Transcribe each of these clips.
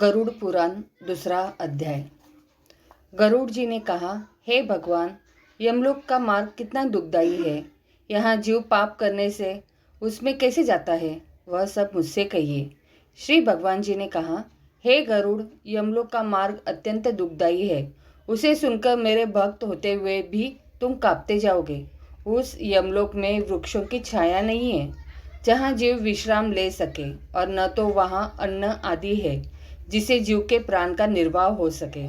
गरुड़ पुराण दूसरा अध्याय। गरुड़ जी ने कहा, हे भगवान, यमलोक का मार्ग कितना दुखदाई है। यहाँ जीव पाप करने से उसमें कैसे जाता है, वह सब मुझसे कहिए। श्री भगवान जी ने कहा, हे गरुड़, यमलोक का मार्ग अत्यंत दुखदाई है। उसे सुनकर मेरे भक्त होते हुए भी तुम कांपते जाओगे। उस यमलोक में वृक्षों की छाया नहीं है जहाँ जीव विश्राम ले सके, और न तो वहाँ अन्न आदि है जिसे जीव के प्राण का निर्वाह हो सके।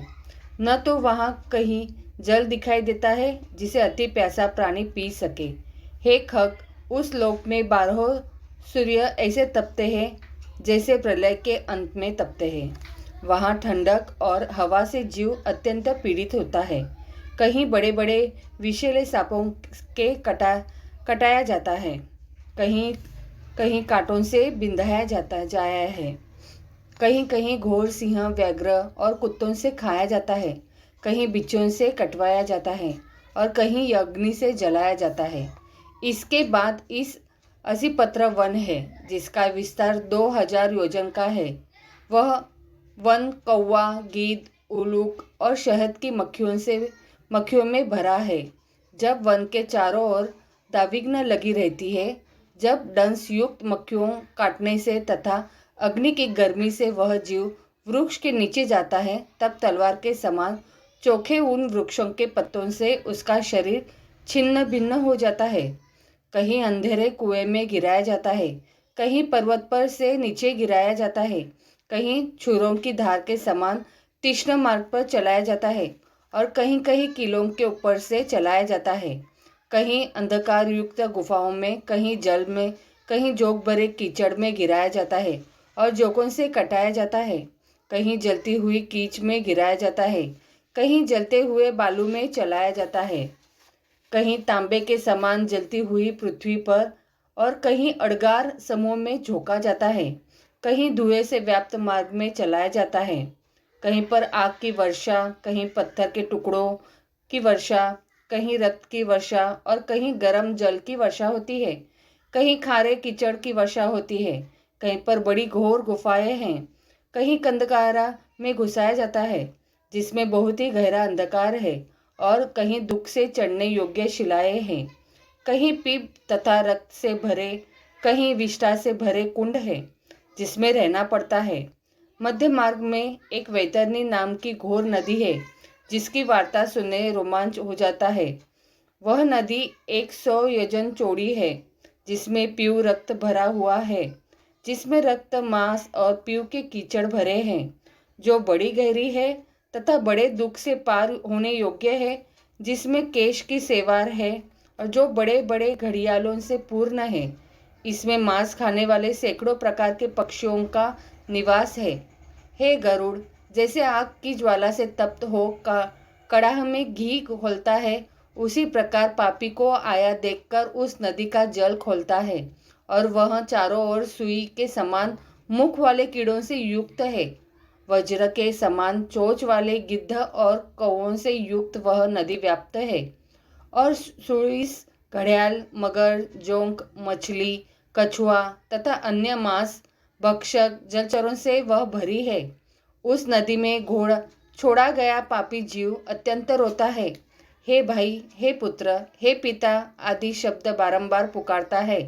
न तो वहाँ कहीं जल दिखाई देता है जिसे अति प्यासा प्राणी पी सके। हे खग, उस लोक में 12 सूर्य ऐसे तपते हैं जैसे प्रलय के अंत में तपते हैं। वहाँ ठंडक और हवा से जीव अत्यंत पीड़ित होता है। कहीं बड़े बड़े विषैले सांपों के कटाया जाता है, कहीं कहीं कांटों से बिंधाया जाया है, कहीं कहीं घोर सिंह, व्याघ्र और कुत्तों से खाया जाता है, कहीं बिच्छुओं से कटवाया जाता है और कहीं अग्नि से जलाया जाता है। इसके बाद इस 80 पत्र वन है जिसका विस्तार 2000 योजन का है। वह वन कौवा, गीद, उल्लूक और शहद की मक्खियों में भरा है। जब वन के चारों ओर दाविघ्न लगी रहती है, जब डंस युक्त मक्खियों काटने से तथा अग्नि की गर्मी से वह जीव वृक्ष के नीचे जाता है, तब तलवार के समान चोखे उन वृक्षों के पत्तों से उसका शरीर छिन्न भिन्न हो जाता है। कहीं अंधेरे कुएं में गिराया जाता है, कहीं पर्वत पर से नीचे गिराया जाता है, कहीं छुरों की धार के समान तीक्ष्ण मार्ग पर चलाया जाता है और कहीं कहीं किलों के ऊपर से चलाया जाता है। कहीं अंधकार युक्त गुफाओं में, कहीं जल में, कहीं जोग भरे कीचड़ में गिराया जाता है और जोकों से कटाया जाता है। कहीं जलती हुई कीच में गिराया जाता है, कहीं जलते हुए बालू में चलाया जाता है, कहीं तांबे के समान जलती हुई पृथ्वी पर और कहीं अड़गार समूह में झोंका जाता है, कहीं धुएं से व्याप्त मार्ग में चलाया जाता है। कहीं पर आग की वर्षा, कहीं पत्थर के टुकड़ों की वर्षा, कहीं रक्त की वर्षा और कहीं गर्म जल की वर्षा होती है। कहीं खारे कीचड़ की वर्षा होती है, कहीं पर बड़ी घोर गुफाएं हैं, कहीं कंदकारा में घुसाया जाता है जिसमें बहुत ही गहरा अंधकार है, और कहीं दुख से चढ़ने योग्य शिलाएं हैं। कहीं पीप तथा रक्त से भरे, कहीं विष्ठा से भरे कुंड है जिसमें रहना पड़ता है। मध्य मार्ग में एक वैतरणी नाम की घोर नदी है जिसकी वार्ता सुनने रोमांच हो जाता है। वह नदी 100 योजन चौड़ी है, जिसमें पीव रक्त भरा हुआ है, जिसमें रक्त, मांस और पीव के कीचड़ भरे हैं, जो बड़ी गहरी है तथा बड़े दुख से पार होने योग्य है, जिसमें केश की सेवार है और जो बड़े बड़े घड़ियालों से पूर्ण है। इसमें मांस खाने वाले सैकड़ों प्रकार के पक्षियों का निवास है। हे गरुड़, जैसे आग की ज्वाला से तप्त हो कड़ाह में घी खोलता है, उसी प्रकार पापी को आया देखकर उस नदी का जल खोलता है, और वह चारों ओर सुई के समान मुख वाले कीड़ों से युक्त है। वज्र के समान चोंच वाले गिद्ध और कौवों से युक्त वह नदी व्याप्त है, और सुइस, घड़ियाल, मगर, जोंक, मछली, कछुआ तथा अन्य मांस भक्षक जलचरों से वह भरी है। उस नदी में छोड़ा गया पापी जीव अत्यंत रोता है। हे भाई, हे पुत्र, हे पिता आदि शब्द बारंबार पुकारता है।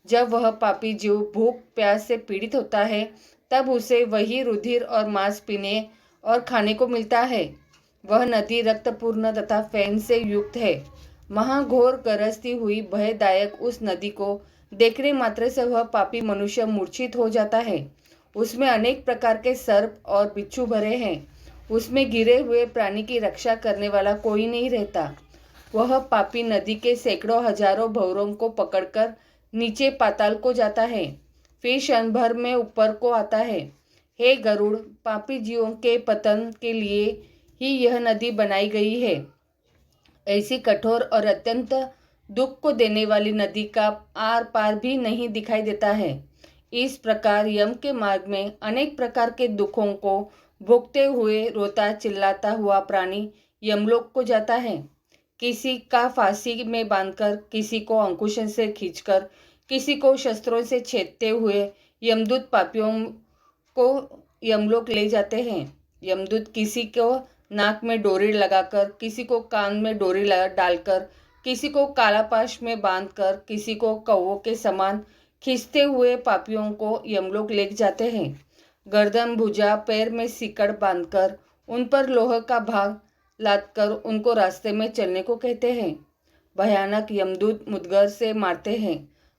जब वह पापी जीव भूख प्यास से पीड़ित होता है, तब उसे वही रुधिर और मांस पीने और खाने को मिलता है। वह नदी रक्तपूर्ण तथा फैन से युक्त है। महाघोर गरजती हुई भयदायक उस नदी को देखने मात्र से वह पापी मनुष्य मूर्छित हो जाता है। उसमें अनेक प्रकार के सर्प और बिच्छू भरे हैं। उसमें गिरे हुए प्राणी की रक्षा करने वाला कोई नहीं रहता। वह पापी नदी के सैकड़ों हजारों भंवरों को पकड़कर नीचे पाताल को जाता है, फिर क्षण भर में ऊपर को आता है। हे गरुड़, पापी जीवों के पतन के लिए ही यह नदी बनाई गई है। ऐसी कठोर और अत्यंत दुख को देने वाली नदी का आर पार भी नहीं दिखाई देता है। इस प्रकार यम के मार्ग में अनेक प्रकार के दुखों को भोगते हुए रोता चिल्लाता हुआ प्राणी यमलोक को जाता है। किसी का फांसी में बांधकर, किसी को अंकुश से खींचकर, किसी को शस्त्रों से छेदते हुए यमदूत पापियों को यमलोक ले जाते हैं। यमदूत किसी को नाक में डोरी लगाकर, किसी को कान में डोरी डालकर, किसी को कालापाश में बांधकर, किसी को कौवों के समान खींचते हुए पापियों को यमलोक ले जाते हैं। गर्दन, भुजा, पैर में सिकड़ बांधकर उन पर लोहे का भाग लादकर उनको रास्ते में चलने को कहते हैं। भयानक यमदूत मुदगर से मारते हैं।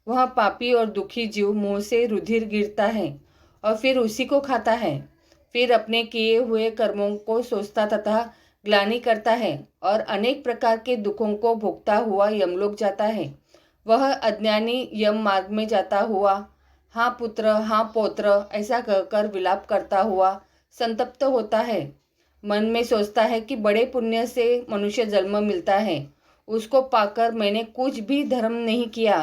वह पापी और दुखी जीव मुंह से रुधिर गिरता है और फिर उसी को खाता है। फिर अपने किए हुए कर्मों को सोचता तथा ग्लानि करता है और अनेक प्रकार के दुखों को भोगता हुआ यमलोक जाता है। वह अज्ञानी यम मार्ग में जाता हुआ हाँ पुत्र, हाँ पौत्र ऐसा कहकर विलाप करता हुआ संतप्त होता है। मन में सोचता है कि बड़े पुण्य से मनुष्य जन्म मिलता है, उसको पाकर मैंने कुछ भी धर्म नहीं किया,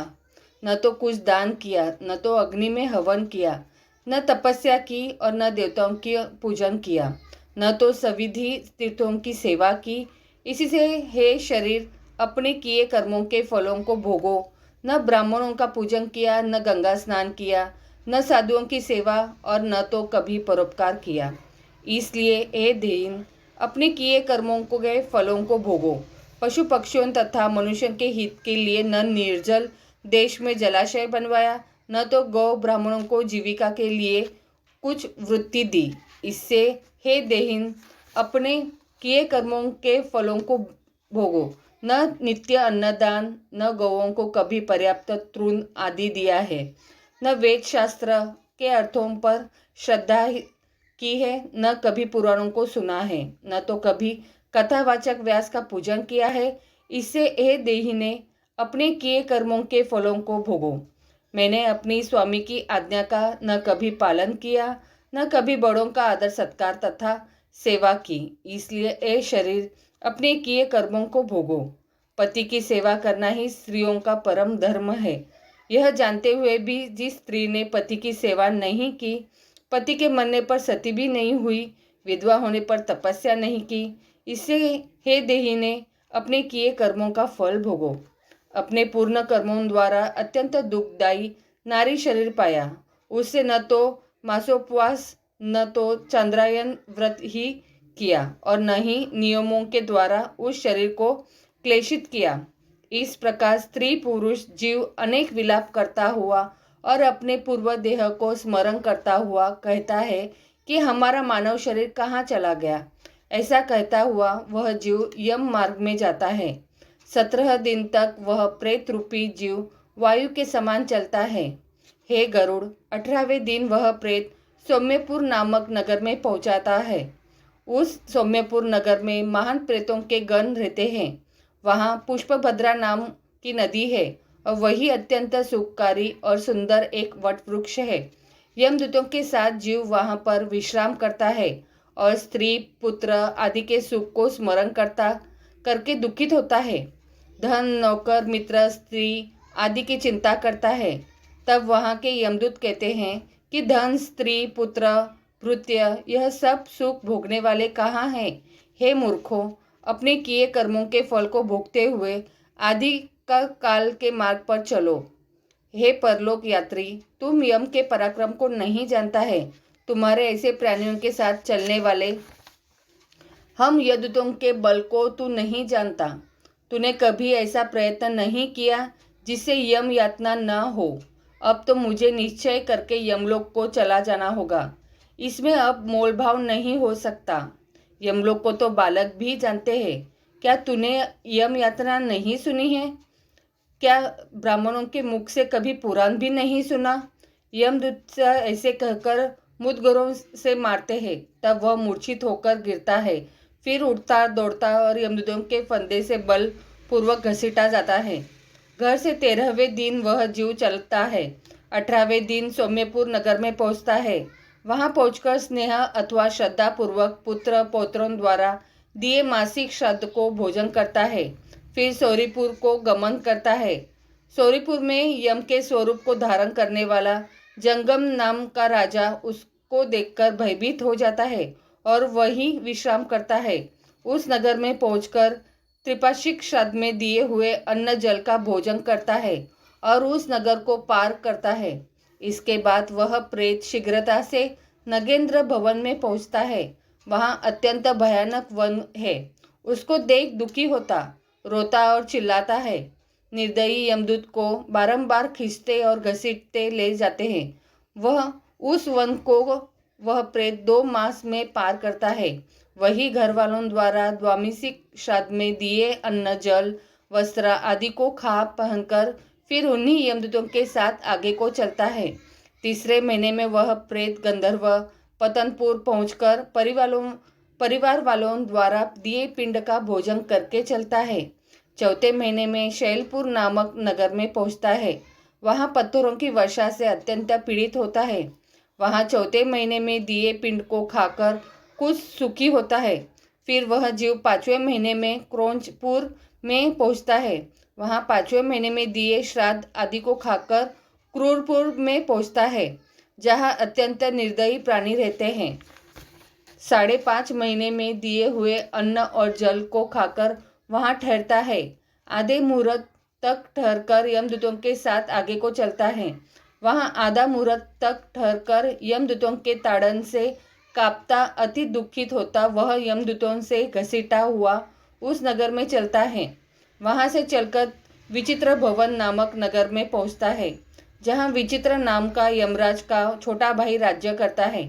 न तो कुछ दान किया, न तो अग्नि में हवन किया, न तपस्या की और न देवताओं की पूजन किया, न तो सविधि तीर्थों की सेवा की। इसी से हे शरीर, अपने किए कर्मों के फलों को भोगो। न ब्राह्मणों का पूजन किया, न गंगा स्नान किया, न साधुओं की सेवा और न तो कभी परोपकार किया। इसलिए हे दीन, अपने किए कर्मों को गए फलों को भोगो। पशु पक्षियों तथा मनुष्यों के हित के लिए न निर्जल देश में जलाशय बनवाया, न तो गौ ब्राह्मणों को जीविका के लिए कुछ वृत्ति दी। इससे हे देहीन, अपने किए कर्मों के फलों को भोगो। न नित्य अन्नदान, न गौओं को कभी पर्याप्त तृण आदि दिया है, न वेद शास्त्र के अर्थों पर श्रद्धा की है, न कभी पुराणों को सुना है, न तो कभी कथावाचक व्यास का पूजन किया है। इससे हे देही ने अपने किए कर्मों के फलों को भोगो। मैंने अपनी स्वामी की आज्ञा का न कभी पालन किया, न कभी बड़ों का आदर सत्कार तथा सेवा की। इसलिए ए शरीर, अपने किए कर्मों को भोगो। पति की सेवा करना ही स्त्रियों का परम धर्म है। यह जानते हुए भी जिस स्त्री ने पति की सेवा नहीं की, पति के मरने पर सती भी नहीं हुई, विधवा होने पर तपस्या नहीं की, इससे हे देही ने अपने किए कर्मों का फल भोगो। अपने पूर्ण कर्मों द्वारा अत्यंत दुखदायी नारी शरीर पाया। उससे न तो मासोपवास, न तो चंद्रायन व्रत ही किया और न ही नियमों के द्वारा उस शरीर को क्लेशित किया। इस प्रकार स्त्री पुरुष जीव अनेक विलाप करता हुआ और अपने पूर्व देह को स्मरण करता हुआ कहता है कि हमारा मानव शरीर कहाँ चला गया। ऐसा कहता हुआ वह जीव यम मार्ग में जाता है। 17 दिन तक वह प्रेत रूपी जीव वायु के समान चलता है। हे गरुड़, 18वें दिन वह प्रेत सौम्यपुर नामक नगर में पहुंचाता है। उस सौम्यपुर नगर में महान प्रेतों के गण रहते हैं। वहाँ पुष्पभद्रा नाम की नदी है और वही अत्यंत सुखकारी और सुंदर एक वट वृक्ष है। यमदूतों के साथ जीव वहाँ पर विश्राम करता है और स्त्री पुत्र आदि के सुख को स्मरण करके दुखित होता है। धन, नौकर, मित्र, स्त्री आदि की चिंता करता है। तब वहाँ के यमदूत कहते हैं कि धन, स्त्री, पुत्र, भृत्य यह सब सुख भोगने वाले कहाँ हैं? हे मूर्खों, अपने किए कर्मों के फल को भोगते हुए आदि का काल के मार्ग पर चलो। हे परलोक यात्री, तुम यम के पराक्रम को नहीं जानता है। तुम्हारे ऐसे प्राणियों के साथ चलने वाले हम यमदूतों के बल को तू नहीं जानता। तूने कभी ऐसा प्रयत्न नहीं किया जिससे यम यातना न हो। अब तो मुझे निश्चय करके यमलोक को चला जाना होगा। इसमें अब मोलभाव नहीं हो सकता। यमलोक को तो बालक भी जानते हैं। क्या तूने यम यात्रा नहीं सुनी है? क्या ब्राह्मणों के मुख से कभी पुराण भी नहीं सुना? यमदूत ऐसे कहकर मुदगरों से मारते हैं, तब वह मूर्छित होकर गिरता है, फिर उठता दौड़ता और यमदूतों के फंदे से बल पूर्वक घसीटा जाता है। घर से 13वें दिन वह जीव चलता है। 18वें दिन सौम्यपुर नगर में पहुंचता है। वहां पहुंचकर स्नेह अथवा श्रद्धा पूर्वक पुत्र पौत्रों द्वारा दिए मासिक श्राद्ध को भोजन करता है। फिर सौरीपुर को गमन करता है। सौरीपुर में यम के स्वरूप को धारण करने वाला जंगम नाम का राजा उसको देखकर भयभीत हो जाता है और वहीं विश्राम करता है। उस नगर में पहुंचकर त्रिपाक्षिक श्राद्ध में दिए हुए अन्न जल का भोजन करता है और उस नगर को पार करता है। इसके बाद वह प्रेत शीघ्रता से नगेंद्र भवन में पहुंचता है। वहाँ अत्यंत भयानक वन है। उसको देख दुखी होता, रोता और चिल्लाता है। निर्दयी यमदूत को बारंबार खींचते और घसीटते ले जाते हैं। वह उस वन को वह प्रेत 2 मास में पार करता है। वही घर वालों द्वारा द्वादशीक श्राद्ध में दिए अन्न, जल, वस्त्र आदि को खा पहनकर फिर उन्हीं यमदूतों के साथ आगे को चलता है। तीसरे महीने में वह प्रेत गंधर्व पतनपुर पहुंचकर परिवार वालों द्वारा दिए पिंड का भोजन करके चलता है। चौथे महीने में शैलपुर नामक नगर में पहुंचता है। वहां पत्थरों की वर्षा से अत्यंत पीड़ित होता है। वहां चौथे महीने में दिए पिंड को खाकर कुछ सुखी होता है। फिर वह जीव 5वें महीने में क्रोंचपुर में पहुंचता है। वहां 5वें महीने में दिए श्राद्ध आदि को खाकर क्रूरपुर में पहुंचता है, जहां अत्यंत निर्दयी प्राणी रहते हैं। 5.5 महीने में दिए हुए अन्न और जल को खाकर वहां ठहरता है। आधे मुहूर्त तक ठहरकर यमदूतों के साथ आगे को चलता है। वहां आधा मुहूर्त तक ठहरकर यमदूतों के ताड़न से कांपता, अति दुखित होता वह यमदूतों से घसीटा हुआ उस नगर में चलता है। वहां से चलकर विचित्र भवन नामक नगर में पहुंचता है, जहां विचित्र नाम का यमराज का छोटा भाई राज्य करता है।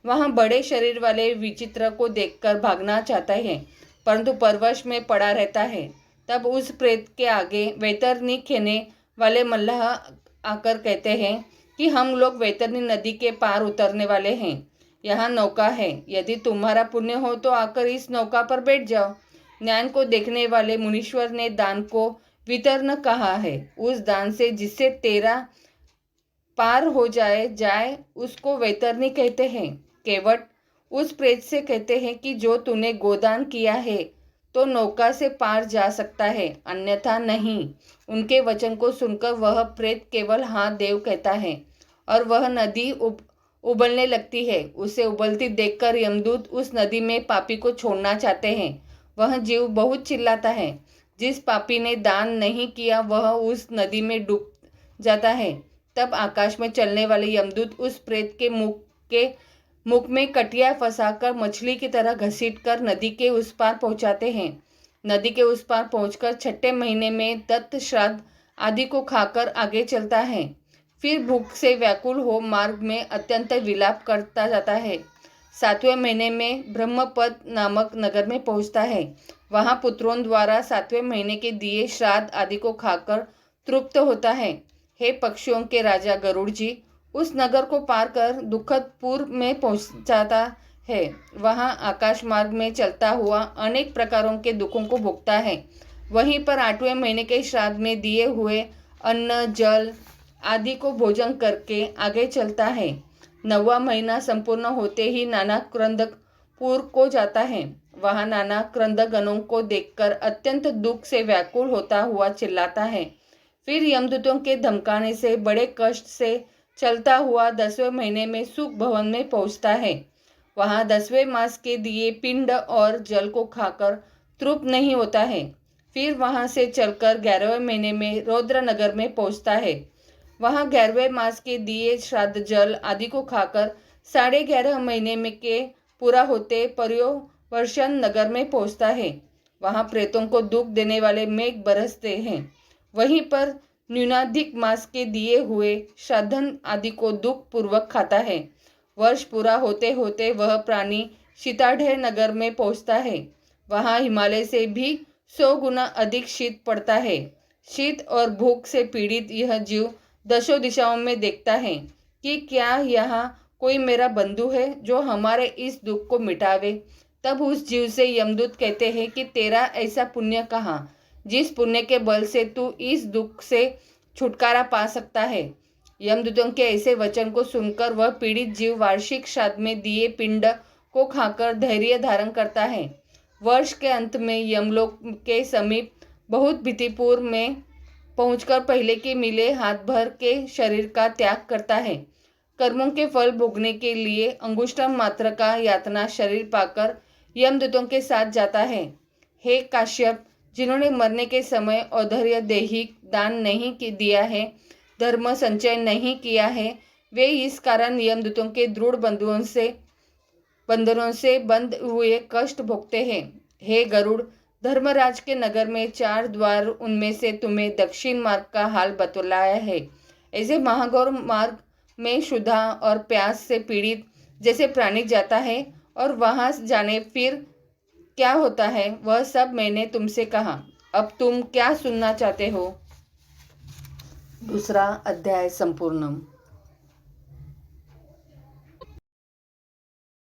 वहां बड़े शरीर वाले विचित्र को देखकर भागना चाहता है, परंतु परवश में पड़ा रहता है। तब उस प्रेत के आगे वैतरणी खेने वाले मल्लाह आकर कहते हैं कि हम लोग वैतरणी नदी के पार उतरने वाले हैं। यहाँ नौका है, यदि तुम्हारा पुण्य हो तो आकर इस नौका पर बैठ जाओ। ज्ञान को देखने वाले मुनीश्वर ने दान को वितरण कहा है। उस दान से जिससे तेरा पार हो जाए उसको वैतरणी कहते हैं। केवट उस प्रेत से कहते हैं कि जो तूने गोदान किया है तो नौका से पार जा सकता है, अन्यथा नहीं। उनके वचन को सुनकर वह प्रेत केवल हाँ देव कहता है और वह नदी उबलने लगती है। उसे उबलती देखकर यमदूत उस नदी में पापी को छोड़ना चाहते हैं। वह जीव बहुत चिल्लाता है। जिस पापी ने दान नहीं किया वह उस नदी में डूब जाता है। तब आकाश में चलने वाले यमदूत उस प्रेत के मुख में कटिया फंसाकर मछली की तरह घसीटकर नदी के उस पार पहुंचाते हैं। नदी के उस पार पहुंचकर 6ठे महीने में दत्त श्राद्ध आदि को खाकर आगे चलता है। फिर भूख से व्याकुल हो मार्ग में अत्यंत विलाप करता जाता है। 7वें महीने में ब्रह्मपद नामक नगर में पहुंचता है। वहां पुत्रों द्वारा 7वें महीने के दिए श्राद्ध आदि को खाकर तृप्त होता है। हे पक्षियों के राजा गरुड़ जी, उस नगर को पार कर दुखदपुर में पहुंचाता है। वहां आकाश मार्ग में चलता हुआ अनेक प्रकारों के दुखों को भोगता है। वहीं पर 8वें महीने के श्राद्ध में दिए हुए अन्न, जल आदि को भोजन करके आगे चलता है। 9वां महीना संपूर्ण होते ही नाना क्रंदकपुर को जाता है। वहां नाना क्रंदगणों को देखकर अत्यंत दुख से व्याकुल होता हुआ चिल्लाता है। फिर यमदूतों के धमकाने से बड़े कष्ट से चलता हुआ 10वें महीने में सुख भवन में पहुंचता है। वहां 10वें मास के दिए पिंड और जल को खाकर तृप्त नहीं होता है। फिर वहां से चलकर 11वें महीने में रौद्र नगर में पहुंचता है। वहां 11वें मास के दिए श्राद्ध जल आदि को खाकर 11.5 महीने में के पूरा होते पर्योवर्षण नगर में पहुंचता है। वहां प्रेतों को दुख देने वाले मेघ बरसते हैं। वहीं पर न्यूनाधिक मास के दिए हुए श्राद्धन आदि को दुख पूर्वक खाता है। वर्ष पूरा होते होते वह प्राणी शीताढ़ नगर में पहुंचता है। वहां हिमालय से भी 100 गुना अधिक शीत पड़ता है। शीत और भूख से पीड़ित यह जीव दशों दिशाओं में देखता है कि क्या यहाँ कोई मेरा बंधु है जो हमारे इस दुख को मिटावे। तब उस जीव से यमदूत कहते हैं कि तेरा ऐसा पुण्य कहाँ, जिस पुण्य के बल से तू इस दुख से छुटकारा पा सकता है। यमदूतों के ऐसे वचन को सुनकर वह पीड़ित जीव वार्षिक श्राद्ध में दिए पिंड को खाकर धैर्य धारण करता है। वर्ष के अंत में यमलोक के समीप बहुत भीतिपुर में पहुंचकर पहले के मिले हाथ भर के शरीर का त्याग करता है। कर्मों के फल भोगने के लिए अंगुष्ठम मात्र का यातना शरीर पाकर यमदूतों के साथ जाता है। हे काश्यप, जिन्होंने मरने के समय औदार्य दैहिक दान नहीं दिया है, धर्म संचय नहीं किया है, वे इस कारण यमदूतों के दृढ़ बंधनों से बंद हुए कष्ट भोगते हैं। हे गरुड़, धर्मराज के नगर में 4 द्वार, उनमें से तुम्हें दक्षिण मार्ग का हाल बतलाया है। ऐसे महाघोर मार्ग में क्षुधा और प्यास से पीड़ित जैसे प्राणी जाता है और वहां जाने फिर क्या होता है वह सब मैंने तुमसे कहा। अब तुम क्या सुनना चाहते हो? दूसरा अध्याय संपूर्णम।